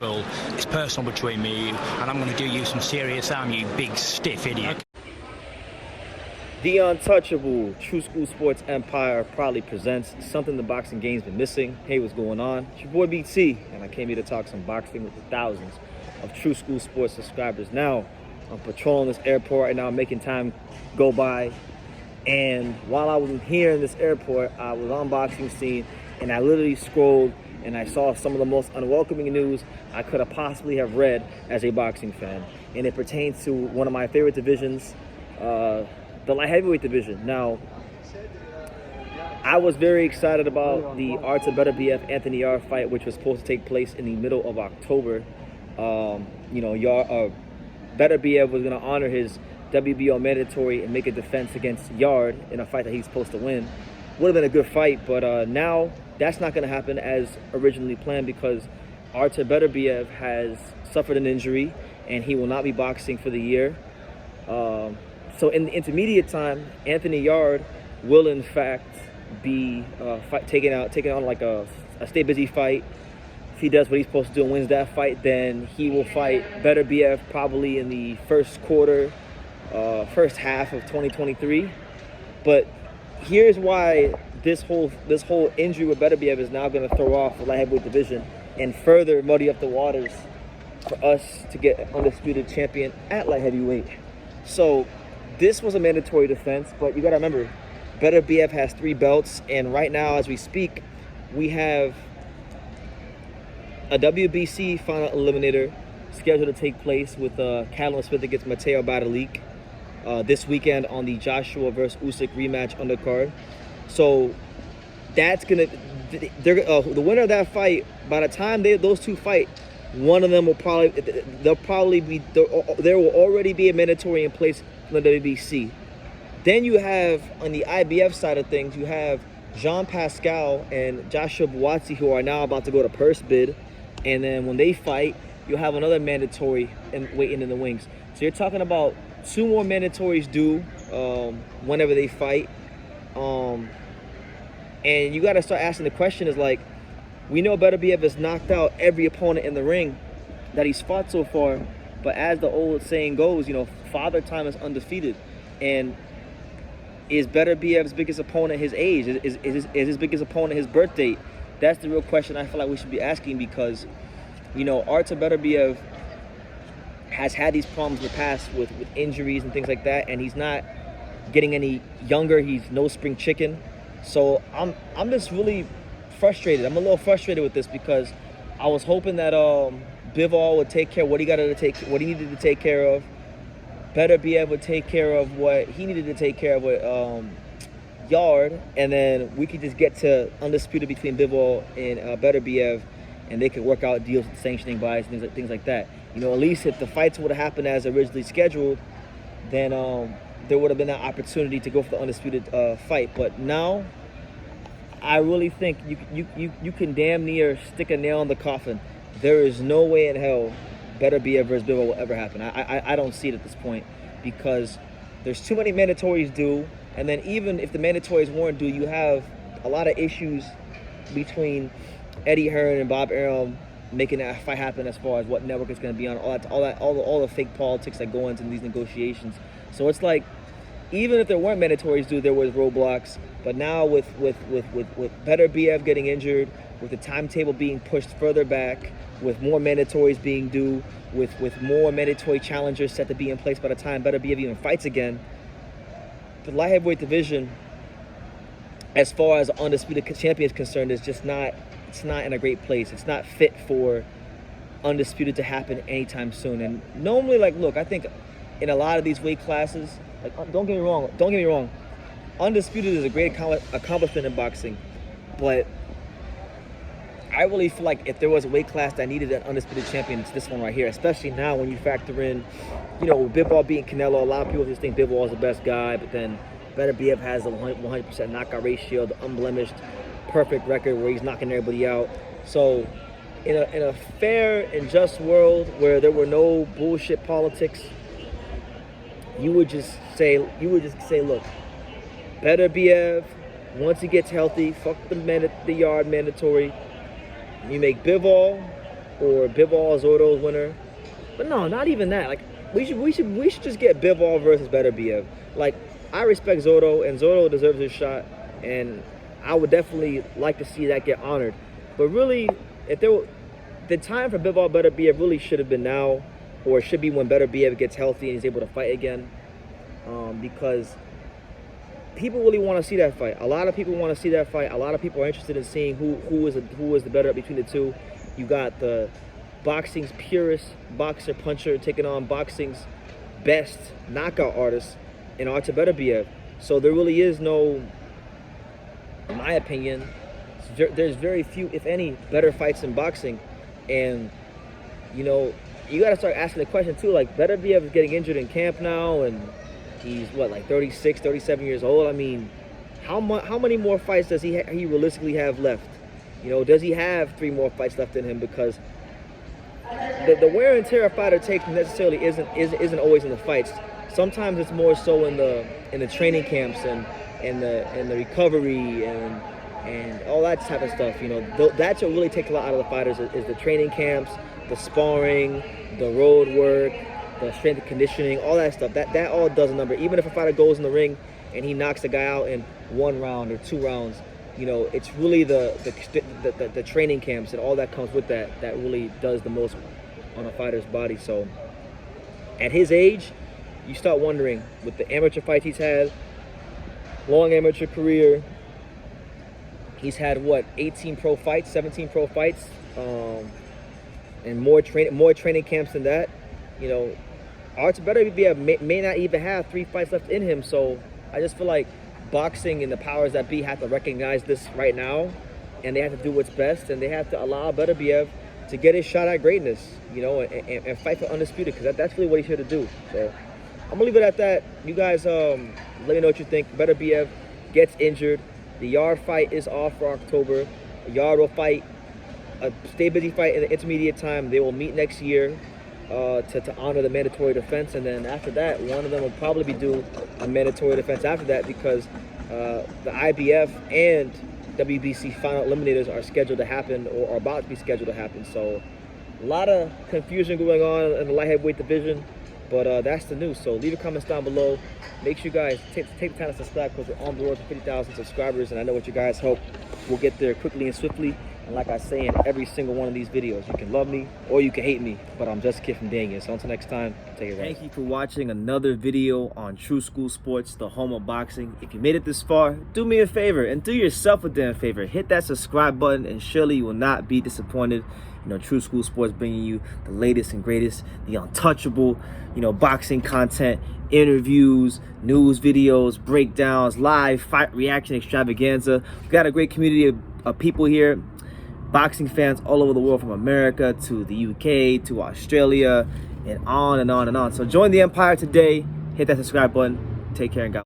Well, it's personal between me and you, and I'm going to do you some serious harm, you big stiff idiot. The untouchable True School Sports Empire proudly presents something the boxing game's been missing. Hey, what's going on? It's your boy BT, and I came here to talk some boxing with the thousands of True School Sports subscribers. Now, I'm patrolling this airport right now, making time go by. And while I was here in this airport, I was on boxing scene, and I literally scrolled and I saw some of the most unwelcoming news I could have possibly have read as a boxing fan. And it pertains to one of my favorite divisions, the light heavyweight division. Now, I was very excited about the Artur Beterbiev Anthony Yarde fight, which was supposed to take place in the middle of October. Beterbiev was going to honor his WBO mandatory and make a defense against Yarde in a fight that he's supposed to win. Would have been a good fight, but now that's not going to happen as originally planned because Artur Beterbiev has suffered an injury and he will not be boxing for the year. So in the intermediate time, Anthony Yarde will in fact be taking on like a stay busy fight. If he does what he's supposed to do and wins that fight, then he will fight Beterbiev probably in the first half of 2023. But here's why this whole injury with Beterbiev is now going to throw off the light heavyweight division and further muddy up the waters for us to get an undisputed champion at light heavyweight. So this was a mandatory defense, but you got to remember, Beterbiev has 3 belts, and right now as we speak, we have a WBC final eliminator scheduled to take place with Callum Smith against Mateo Badalik this weekend on the Joshua versus Usyk rematch undercard. So that's the winner of that fight. By the time those two fight, one of them will there will already be a mandatory in place from the WBC. Then you have on the IBF side of things, you have Jean Pascal and Joshua Buatsi, who are now about to go to purse bid, and then when they fight, you'll have another mandatory waiting in the wings. So you're talking about 2 more mandatories due whenever they fight. And you got to start asking the question is like, we know Beterbiev has knocked out every opponent in the ring that he's fought so far, but as the old saying goes, father time is undefeated. And is Beterbiev's biggest opponent his age? Is his biggest opponent his birth date? That's the real question I feel like we should be asking because, Artur Beterbiev has had these problems in the past with injuries and things like that, and he's not getting any younger. He's no spring chicken. So I'm just really frustrated. I'm a little frustrated with this because I was hoping that Bivol would take care of what he needed to take care of. Beterbiev would take care of what he needed to take care of with Yarde, and then we could just get to undisputed between Bivol and Beterbiev, and they could work out deals with sanctioning bodies and things like that. At least if the fights would have happened as originally scheduled, then there would have been that opportunity to go for the undisputed fight. But now, I really think you can damn near stick a nail in the coffin. There is no way in hell Beterbiev versus Bivol will ever happen. I don't see it at this point because there's too many mandatories due, and then even if the mandatories weren't due, you have a lot of issues between Eddie Hearn and Bob Arum making that fight happen as far as what network it's going to be on, all the fake politics that go into these negotiations. So it's like, even if there weren't mandatories due, there was roadblocks. But now with Beterbiev getting injured, with the timetable being pushed further back, with more mandatories being due, with more mandatory challengers set to be in place by the time Beterbiev even fights again, the light heavyweight division, as far as undisputed champion is concerned, is just not. It's not in a great place. It's not fit for undisputed to happen anytime soon. And normally, look, I think in a lot of these weight classes, don't get me wrong, undisputed is a great accomplishment in boxing, but I really feel like if there was a weight class that needed an undisputed champion, it's this one right here, especially now when you factor in, Bivol beating Canelo. A lot of people just think Bivol is the best guy, but then Beterbiev has a 100% knockout ratio, the unblemished, perfect record where he's knocking everybody out. So in a fair and just world where there were no bullshit politics, you would just say, look, Beterbiev, once he gets healthy, fuck the Yarde mandatory. You make Bivol or Bivol Zotto's winner. But no, not even that. Like we should just get Bivol versus Beterbiev. Like I respect Zotto, and Zotto deserves his shot, and I would definitely like to see that get honored. But really, if there were, the time for Bivol Beterbiev really should have been now, or it should be when Beterbiev gets healthy and he's able to fight again, because people really want to see that fight. A lot of people want to see that fight. A lot of people are interested in seeing who is the better between the two. You got the boxing's purest boxer puncher taking on boxing's best knockout artist in Artur Beterbiev. So there really is no, in my opinion, there's very few, if any, better fights in boxing. And you know, you got to start asking the question too, like Beterbiev is getting injured in camp now, and he's what, like 36, 37 years old. I mean, how many more fights does he realistically have left? You know, does he have 3 more fights left in him? Because the wear and tear a fighter takes necessarily isn't always in the fights. Sometimes it's more so in the training camps and the recovery and all that type of stuff. You know, that's what really takes a lot out of the fighters is the training camps, the sparring, the road work, the strength and conditioning, all that stuff. That all does a number. Even if a fighter goes in the ring and he knocks the guy out in 1 round or 2 rounds, you know, it's really the training camps and all that comes with that really does the most on a fighter's body. So at his age, you start wondering, with the amateur fights he's had, long amateur career, he's had what, 18 pro fights, 17 pro fights, and more training camps than that. You know, Artur Beterbiev may not even have 3 fights left in him. So I just feel like boxing and the powers that be have to recognize this right now, and they have to do what's best, and they have to allow Beterbiev to get his shot at greatness, you know, and fight for undisputed, because that's really what he's here to do. So I'm gonna leave it at that. You guys, let me know what you think. Beterbiev gets injured. The Yarde fight is off for October. Yarde will fight a stay busy fight in the intermediate time. They will meet next year to honor the mandatory defense, and then after that, one of them will probably be due a mandatory defense after that, because the IBF and WBC final eliminators are scheduled to happen, or are about to be scheduled to happen. So a lot of confusion going on in the light heavyweight division, but that's the news. So leave your comments down below. Make sure you guys take the time to subscribe, because we're on the road to 50,000 subscribers, and I know what you guys hope. We'll get there quickly and swiftly. And like I say in every single one of these videos, you can love me or you can hate me, but I'm just a kid from Daniel. So until next time, take it right. Thank you for watching another video on True School Sports, the home of boxing. If you made it this far, do me a favor and do yourself a damn favor. Hit that subscribe button, and surely you will not be disappointed. You know, True School Sports bringing you the latest and greatest, the untouchable, you know, boxing content, interviews, news videos, breakdowns, live fight reaction extravaganza. We've got a great community of people here, boxing fans all over the world, from America to the UK to Australia, and on and on and on. So join the empire today. Hit that subscribe button. Take care and God.